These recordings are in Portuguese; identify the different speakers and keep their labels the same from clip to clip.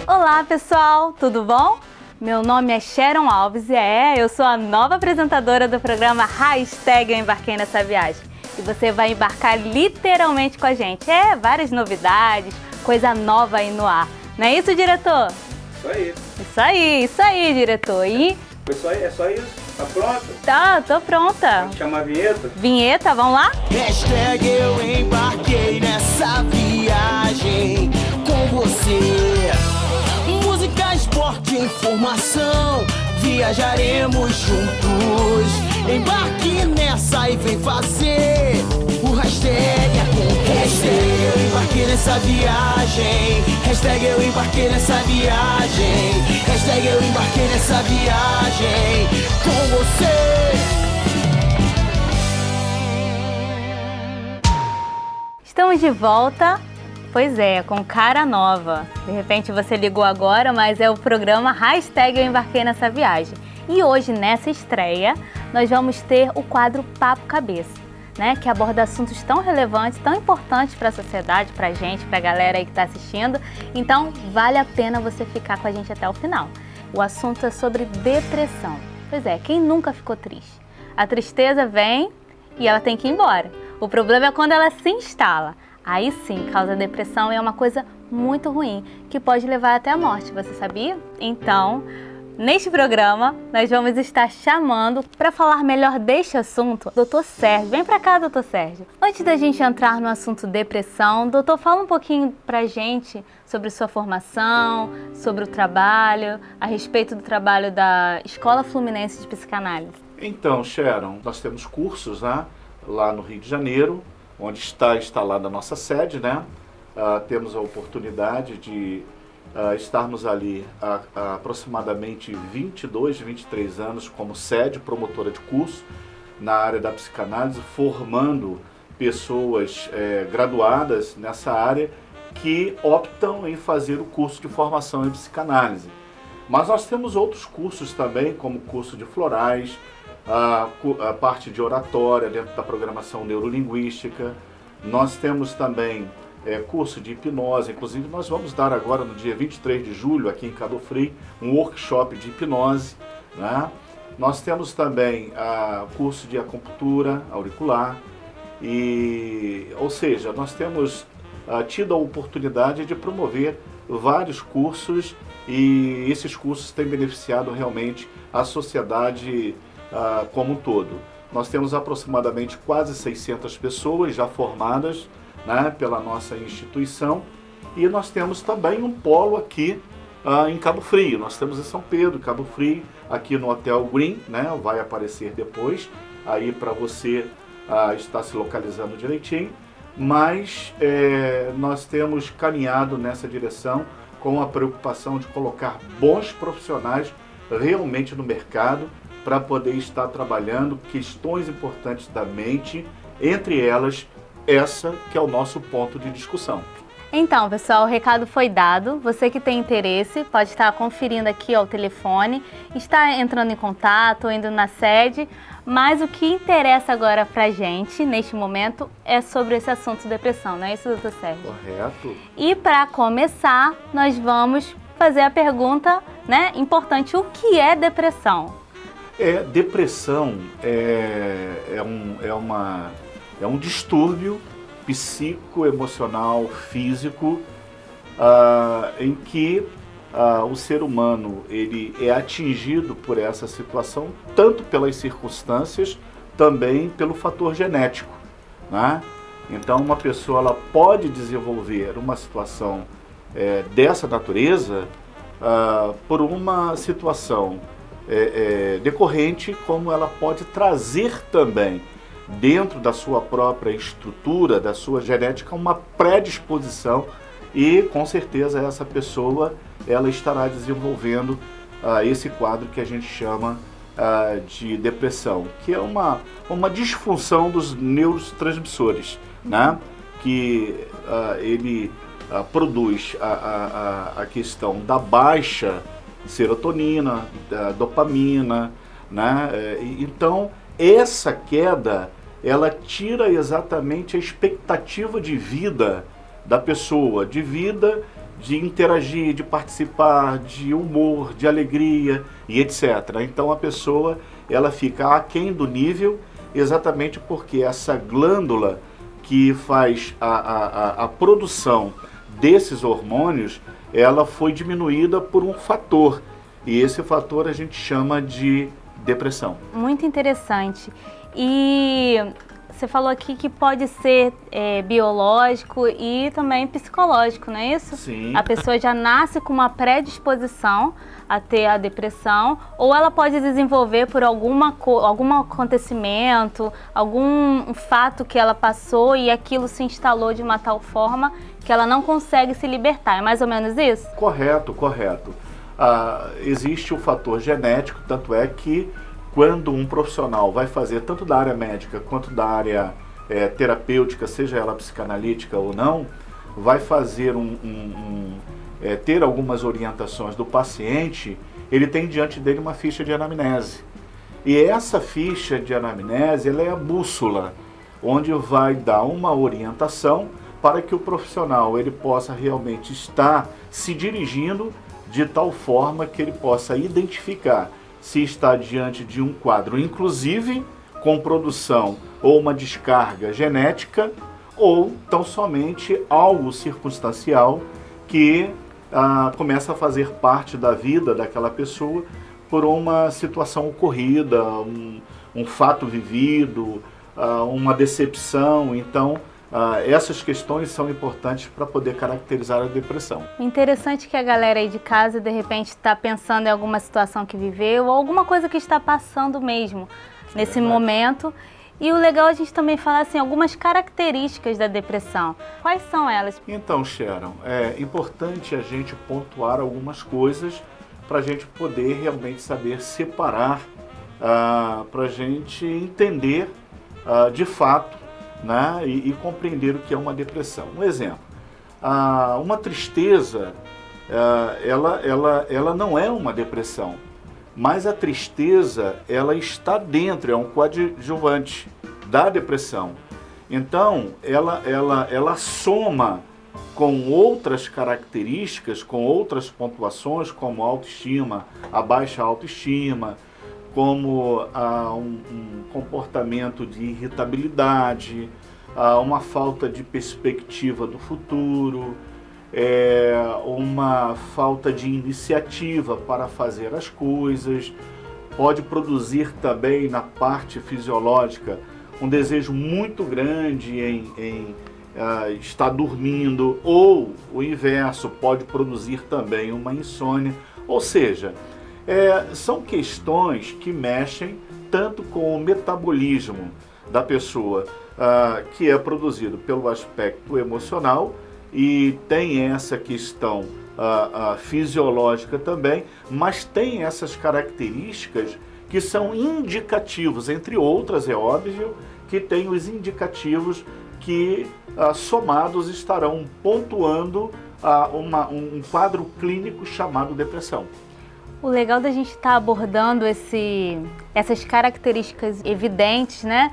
Speaker 1: Olá pessoal, tudo bom? Meu nome é Sharon Alves e eu sou a nova apresentadora do programa Hashtag Eu Embarquei Nessa Viagem. E você vai embarcar literalmente com a gente. Várias novidades, coisa nova aí no ar. Não é isso, diretor?
Speaker 2: Isso aí,
Speaker 1: diretor. E...
Speaker 2: É só isso? Tá pronta?
Speaker 1: Tá, tô pronta.
Speaker 2: Pode chamar a vinheta?
Speaker 1: Vinheta, vamos lá?
Speaker 3: Hashtag eu embarquei nessa viagem com você. Música, esporte, informação, viajaremos juntos. Embarque nessa e vem fazer o hashtag acontece. Hashtag eu embarquei nessa viagem. Hashtag eu embarquei nessa viagem. Hashtag eu embarquei nessa viagem com você.
Speaker 1: Estamos de volta. Pois é, com cara nova. De repente você ligou agora, mas é o programa Hashtag Eu Embarquei Nessa Viagem. E hoje, nessa estreia, nós vamos ter o quadro Papo Cabeça, né? Que aborda assuntos tão relevantes, tão importantes para a sociedade, para a gente, para a galera aí que está assistindo. Então, vale a pena você ficar com a gente até o final. O assunto é sobre depressão. Pois é, quem nunca ficou triste? A tristeza vem e ela tem que ir embora. O problema é quando ela se instala. Aí sim, causa depressão e é uma coisa muito ruim, que pode levar até a morte, você sabia? Então, neste programa, nós vamos estar chamando para falar melhor deste assunto, Dr. Sérgio. Vem para cá, Dr. Sérgio. Antes da gente entrar no assunto depressão, doutor, fala um pouquinho pra gente sobre sua formação, sobre o trabalho, a respeito do trabalho da Escola Fluminense de Psicanálise.
Speaker 2: Então, Sharon, nós temos cursos, né, lá no Rio de Janeiro, onde está instalada a nossa sede, né? Temos a oportunidade de estarmos ali há aproximadamente 22, 23 anos como sede promotora de curso na área da psicanálise, formando pessoas graduadas nessa área que optam em fazer o curso de formação em psicanálise. Mas nós temos outros cursos também, como o curso de florais, a parte de oratória dentro da programação neurolinguística. Nós temos também curso de hipnose, inclusive nós vamos dar agora no dia 23 de julho aqui em Cabo Frio um workshop de hipnose, né? Nós temos também curso de acupuntura auricular, ou seja, nós temos tido a oportunidade de promover vários cursos e esses cursos têm beneficiado realmente a sociedade como um todo. Nós temos aproximadamente quase 600 pessoas já formadas, né, pela nossa instituição, e nós temos também um polo aqui em Cabo Frio. Nós temos em São Pedro, Cabo Frio, aqui no Hotel Green, né, vai aparecer depois aí para você estar se localizando direitinho, mas nós temos caminhado nessa direção com a preocupação de colocar bons profissionais realmente no mercado para poder estar trabalhando questões importantes da mente, entre elas essa que é o nosso ponto de discussão.
Speaker 1: Então, pessoal, o recado foi dado. Você que tem interesse pode estar conferindo aqui o telefone, está entrando em contato, indo na sede, mas o que interessa agora pra gente, neste momento, é sobre esse assunto depressão, não é isso, doutor Sérgio?
Speaker 2: Correto.
Speaker 1: E para começar, nós vamos fazer a pergunta, né, importante: o que é depressão?
Speaker 2: Depressão é um distúrbio psicoemocional, físico, em que o ser humano ele é atingido por essa situação, tanto pelas circunstâncias, também pelo fator genético, né? Então uma pessoa ela pode desenvolver uma situação dessa natureza por uma situação decorrente, como ela pode trazer também dentro da sua própria estrutura, da sua genética, uma predisposição, e com certeza essa pessoa ela estará desenvolvendo esse quadro que a gente chama de depressão, que é uma disfunção dos neurotransmissores, né? Que ele produz a questão da baixa serotonina, da dopamina, né? Então essa queda ela tira exatamente a expectativa de vida da pessoa, de vida de interagir, de participar, de humor, de alegria e etc. Então a pessoa ela fica aquém do nível, exatamente porque essa glândula que faz a produção desses hormônios, ela foi diminuída por um fator, e esse fator a gente chama de depressão.
Speaker 1: Muito interessante. E você falou aqui que pode ser biológico e também psicológico, não é isso?
Speaker 2: Sim.
Speaker 1: A pessoa já nasce com uma predisposição a ter a depressão, ou ela pode desenvolver por algum acontecimento, algum fato que ela passou e aquilo se instalou de uma tal forma que ela não consegue se libertar. É mais ou menos isso?
Speaker 2: Correto, correto. Existe o fator genético, tanto é que quando um profissional vai fazer tanto da área médica quanto da área terapêutica, seja ela psicanalítica ou não, vai fazer ter algumas orientações do paciente, ele tem diante dele uma ficha de anamnese. E essa ficha de anamnese, ela é a bússola, onde vai dar uma orientação para que o profissional ele possa realmente estar se dirigindo de tal forma que ele possa identificar se está diante de um quadro, inclusive com produção ou uma descarga genética, ou tão somente algo circunstancial que começa a fazer parte da vida daquela pessoa por uma situação ocorrida, um fato vivido, uma decepção. Então, essas questões são importantes para poder caracterizar a depressão.
Speaker 1: Interessante que a galera aí de casa, de repente, está pensando em alguma situação que viveu, ou alguma coisa que está passando mesmo nesse momento. E o legal é a gente também falar assim, algumas características da depressão. Quais são elas?
Speaker 2: Então, Sharon, é importante a gente pontuar algumas coisas para a gente poder realmente saber separar, para a gente entender de fato, né, e compreender o que é uma depressão. Um exemplo, uma tristeza, ela não é uma depressão, mas a tristeza ela está dentro, é um coadjuvante da depressão. Então, ela soma com outras características, com outras pontuações, como a autoestima, a baixa autoestima, como um comportamento de irritabilidade, uma falta de perspectiva do futuro, uma falta de iniciativa para fazer as coisas. Pode produzir também na parte fisiológica um desejo muito grande em estar dormindo, ou o inverso, pode produzir também uma insônia. Ou seja, são questões que mexem tanto com o metabolismo da pessoa, que é produzido pelo aspecto emocional, e tem essa questão fisiológica também, mas tem essas características que são indicativos, entre outras, é óbvio, que tem os indicativos que somados estarão pontuando um quadro clínico chamado depressão.
Speaker 1: O legal da gente estar abordando essas características evidentes, né?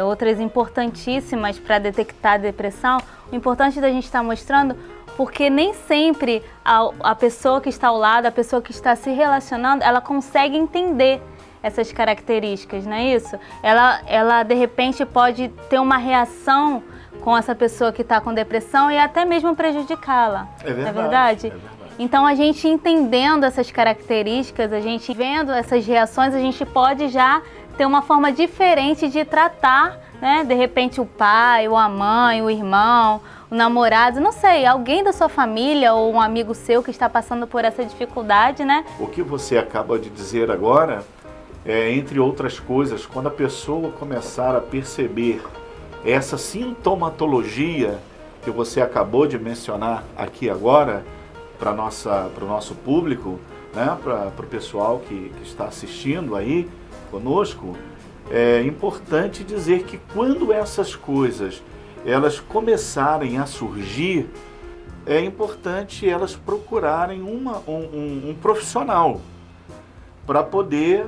Speaker 1: Outras importantíssimas para detectar a depressão, o importante da gente estar mostrando, porque nem sempre a pessoa que está ao lado, a pessoa que está se relacionando, ela consegue entender essas características, não é isso? Ela de repente pode ter uma reação com essa pessoa que está com depressão e até mesmo prejudicá-la.
Speaker 2: É verdade.
Speaker 1: É verdade? Então, a gente entendendo essas características, a gente vendo essas reações, a gente pode já ter uma forma diferente de tratar, né? De repente, o pai, ou a mãe, o irmão, o namorado, não sei, alguém da sua família ou um amigo seu que está passando por essa dificuldade, né?
Speaker 2: O que você acaba de dizer agora, entre outras coisas, quando a pessoa começar a perceber essa sintomatologia que você acabou de mencionar aqui agora, para o nosso público, né, para o pessoal que está assistindo aí conosco, é importante dizer que quando essas coisas elas começarem a surgir, é importante elas procurarem um profissional para poder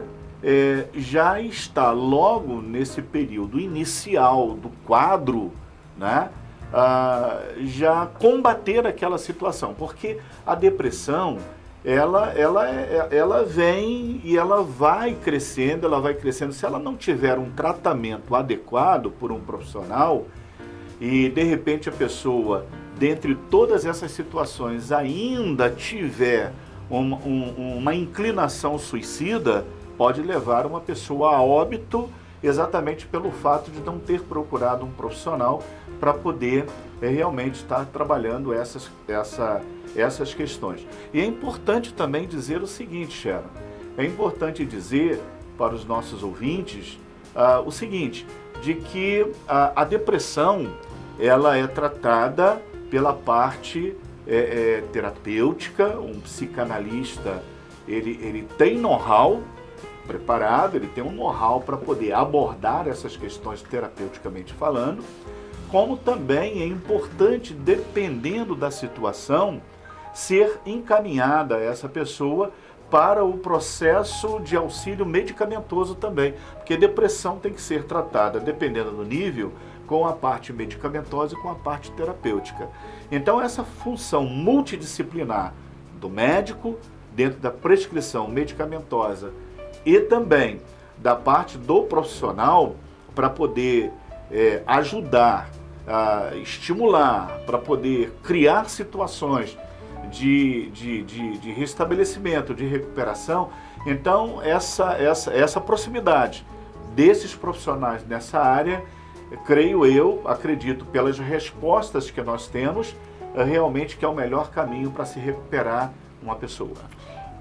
Speaker 2: já estar logo nesse período inicial do quadro, né, já combater aquela situação, porque a depressão ela vem e ela vai crescendo, se ela não tiver um tratamento adequado por um profissional e de repente a pessoa, dentre todas essas situações, ainda tiver uma inclinação suicida, pode levar uma pessoa a óbito exatamente pelo fato de não ter procurado um profissional para poder realmente estar trabalhando essas questões. E é importante também dizer o seguinte, Sharon, é importante dizer para os nossos ouvintes o seguinte, de que a depressão ela é tratada pela parte terapêutica. Um psicanalista ele tem know-how preparado, ele tem um know-how para poder abordar essas questões terapeuticamente falando, como também é importante, dependendo da situação, ser encaminhada essa pessoa para o processo de auxílio medicamentoso também, porque depressão tem que ser tratada, dependendo do nível, com a parte medicamentosa e com a parte terapêutica. Então essa função multidisciplinar do médico, dentro da prescrição medicamentosa e também da parte do profissional, para poder ajudar, estimular, para poder criar situações de restabelecimento, de recuperação. Então essa proximidade desses profissionais nessa área, acredito pelas respostas que nós temos, realmente que é o melhor caminho para se recuperar uma pessoa.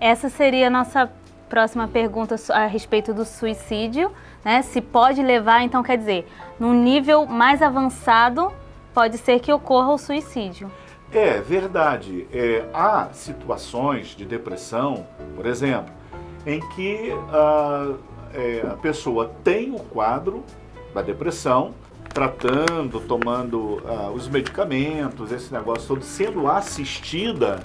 Speaker 1: Essa seria a nossa próxima pergunta a respeito do suicídio, né? Se pode levar, então quer dizer, num nível mais avançado, pode ser que ocorra o suicídio.
Speaker 2: É verdade. Há situações de depressão, por exemplo, em que a pessoa tem o quadro da depressão, tratando, tomando os medicamentos, esse negócio todo, sendo assistida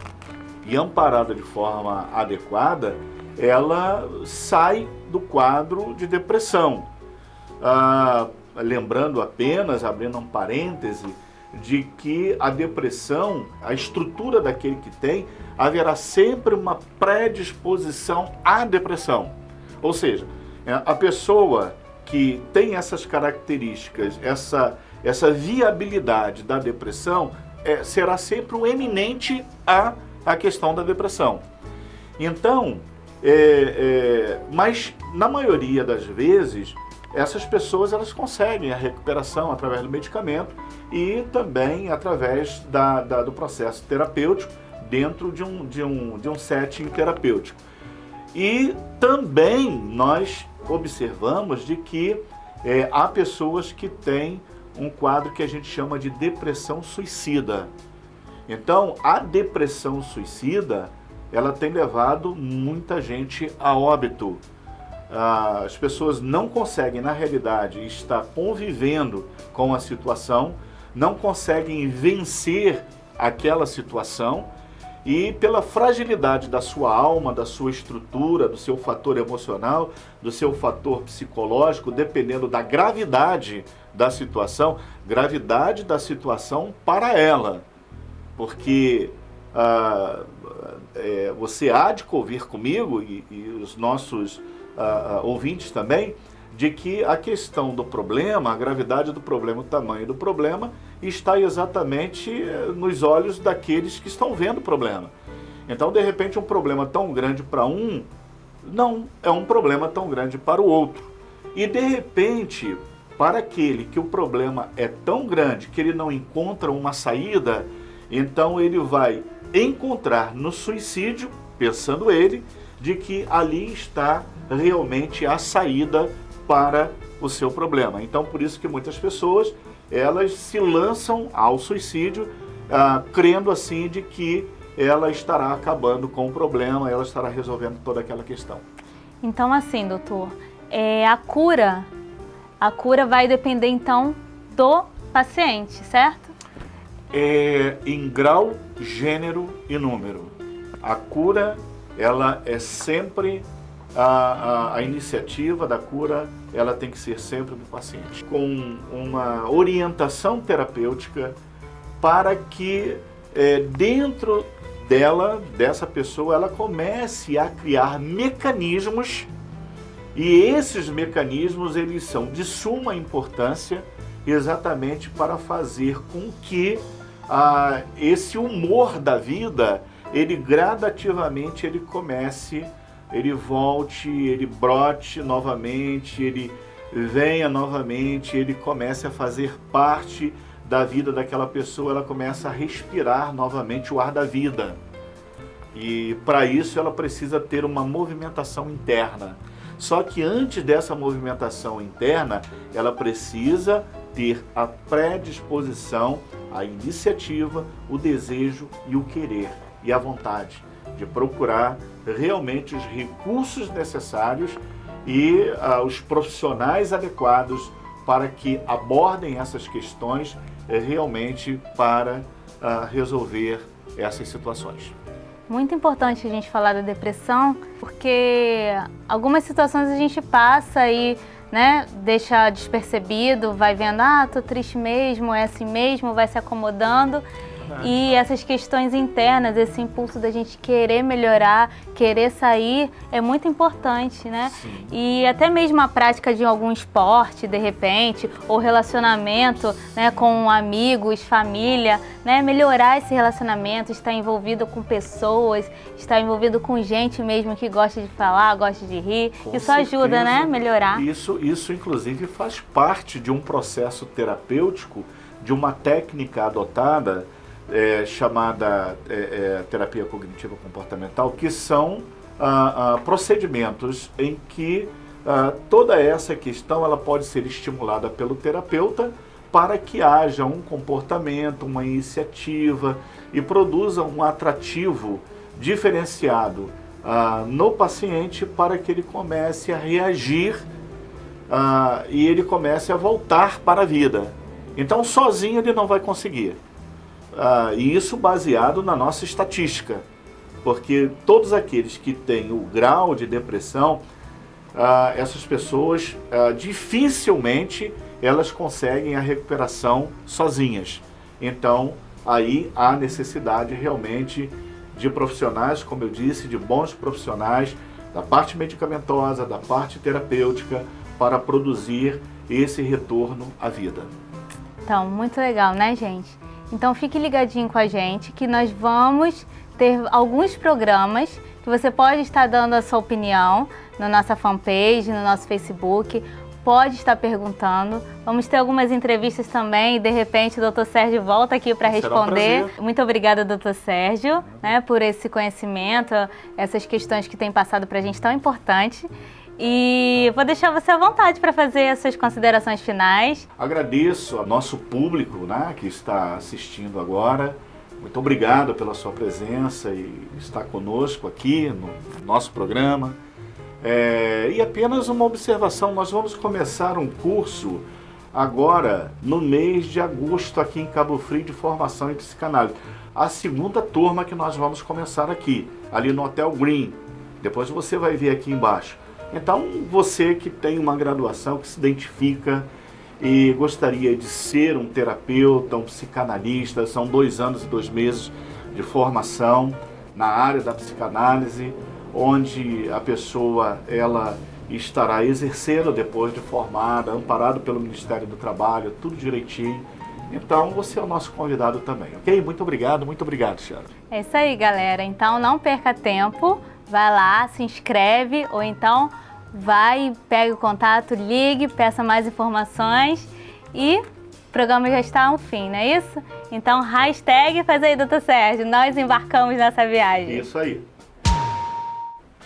Speaker 2: e amparada de forma adequada, ela sai do quadro de depressão. Lembrando apenas, abrindo um parêntese, de que a depressão, a estrutura daquele que tem, haverá sempre uma predisposição à depressão. Ou seja, a pessoa que tem essas características, essa viabilidade da depressão, será sempre um eminente à questão da depressão. Então, mas na maioria das vezes, essas pessoas elas conseguem a recuperação através do medicamento e também através do processo terapêutico dentro de um setting terapêutico. E também nós observamos de que há pessoas que têm um quadro que a gente chama de depressão suicida. Então, a depressão suicida, ela tem levado muita gente a óbito. As pessoas não conseguem, na realidade, estar convivendo com a situação, não conseguem vencer aquela situação e pela fragilidade da sua alma, da sua estrutura, do seu fator emocional, do seu fator psicológico, dependendo da gravidade da situação para ela. Porque você há de convir comigo e os nossos ouvintes também, de que a questão do problema, a gravidade do problema, o tamanho do problema, está exatamente nos olhos daqueles que estão vendo o problema. Então, de repente, um problema tão grande para um, não é um problema tão grande para o outro. E, de repente, para aquele que o problema é tão grande que ele não encontra uma saída, então ele vai encontrar no suicídio, pensando ele, de que ali está realmente a saída para o seu problema. Então, por isso que muitas pessoas, elas se lançam ao suicídio, crendo assim de que ela estará acabando com o problema, ela estará resolvendo toda aquela questão.
Speaker 1: Então, assim, doutor, a cura vai depender, então, do paciente, certo?
Speaker 2: Em grau, gênero e número. A cura, ela é sempre... A iniciativa da cura, ela tem que ser sempre do paciente. Com uma orientação terapêutica, para que dentro dessa pessoa, ela comece a criar mecanismos, e esses mecanismos eles são de suma importância exatamente para fazer com que esse humor da vida, ele gradativamente ele comece, ele volte, ele brote novamente, ele venha novamente, ele comece a fazer parte da vida daquela pessoa, ela começa a respirar novamente o ar da vida. E para isso ela precisa ter uma movimentação interna. Só que antes dessa movimentação interna, ela precisa ter a predisposição, a iniciativa, o desejo e o querer e a vontade de procurar realmente os recursos necessários e os profissionais adequados para que abordem essas questões realmente para resolver essas situações.
Speaker 1: Muito importante a gente falar da depressão, porque algumas situações a gente passa e deixa despercebido, vai vendo, tô triste mesmo, é assim mesmo, vai se acomodando. E essas questões internas, esse impulso da gente querer melhorar, querer sair, é muito importante, né?
Speaker 2: Sim.
Speaker 1: E até mesmo a prática de algum esporte, de repente, ou relacionamento, com amigos, família, melhorar esse relacionamento, estar envolvido com pessoas, estar envolvido com gente mesmo que gosta de falar, gosta de rir.
Speaker 2: Com
Speaker 1: isso ajuda,
Speaker 2: certeza.
Speaker 1: Melhorar.
Speaker 2: Isso, inclusive, faz parte de um processo terapêutico, de uma técnica adotada, chamada terapia cognitivo comportamental, que são procedimentos em que toda essa questão ela pode ser estimulada pelo terapeuta para que haja um comportamento, uma iniciativa e produza um atrativo diferenciado no paciente para que ele comece a reagir e ele comece a voltar para a vida. Então, sozinho ele não vai conseguir. E isso baseado na nossa estatística, porque todos aqueles que têm o grau de depressão, essas pessoas dificilmente elas conseguem a recuperação sozinhas. Então, aí há necessidade realmente de profissionais, como eu disse, de bons profissionais, da parte medicamentosa, da parte terapêutica, para produzir esse retorno à vida.
Speaker 1: Então, muito legal, né, gente? Então fique ligadinho com a gente que nós vamos ter alguns programas que você pode estar dando a sua opinião na nossa fanpage, no nosso Facebook, pode estar perguntando. Vamos ter algumas entrevistas também e de repente o Dr. Sérgio volta aqui para responder. Muito obrigada, Dr. Sérgio, por esse conhecimento, essas questões que tem passado para a gente tão importante. E vou deixar você à vontade para fazer as suas considerações finais.
Speaker 2: Agradeço ao nosso público que está assistindo agora. Muito obrigado pela sua presença e estar conosco aqui no nosso programa. E apenas uma observação, nós vamos começar um curso agora no mês de agosto aqui em Cabo Frio de formação em psicanálise. A segunda turma que nós vamos começar aqui, ali no Hotel Green. Depois você vai ver aqui embaixo. Então, você que tem uma graduação, que se identifica e gostaria de ser um terapeuta, um psicanalista, são 2 anos e 2 meses de formação na área da psicanálise, onde a pessoa ela estará exercendo depois de formada, amparado pelo Ministério do Trabalho, tudo direitinho. Então, você é o nosso convidado também, ok? Muito obrigado, Thiago.
Speaker 1: É isso aí, galera. Então, não perca tempo. Vai lá, se inscreve ou então vai, pega o contato, ligue, peça mais informações e o programa já está ao fim, não é isso? Então, hashtag faz aí, Dr. Sérgio, nós embarcamos nessa viagem.
Speaker 2: Isso aí.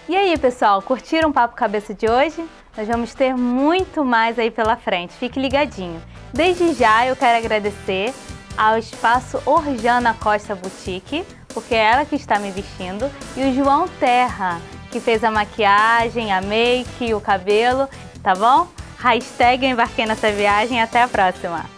Speaker 1: E aí, pessoal, curtiram o Papo Cabeça de hoje? Nós vamos ter muito mais aí pela frente, fique ligadinho. Desde já eu quero agradecer ao Espaço Orjana Costa Boutique, porque é ela que está me vestindo, e o João Terra, que fez a maquiagem, a make, o cabelo, tá bom? Hashtag eu embarquei nessa viagem, até a próxima!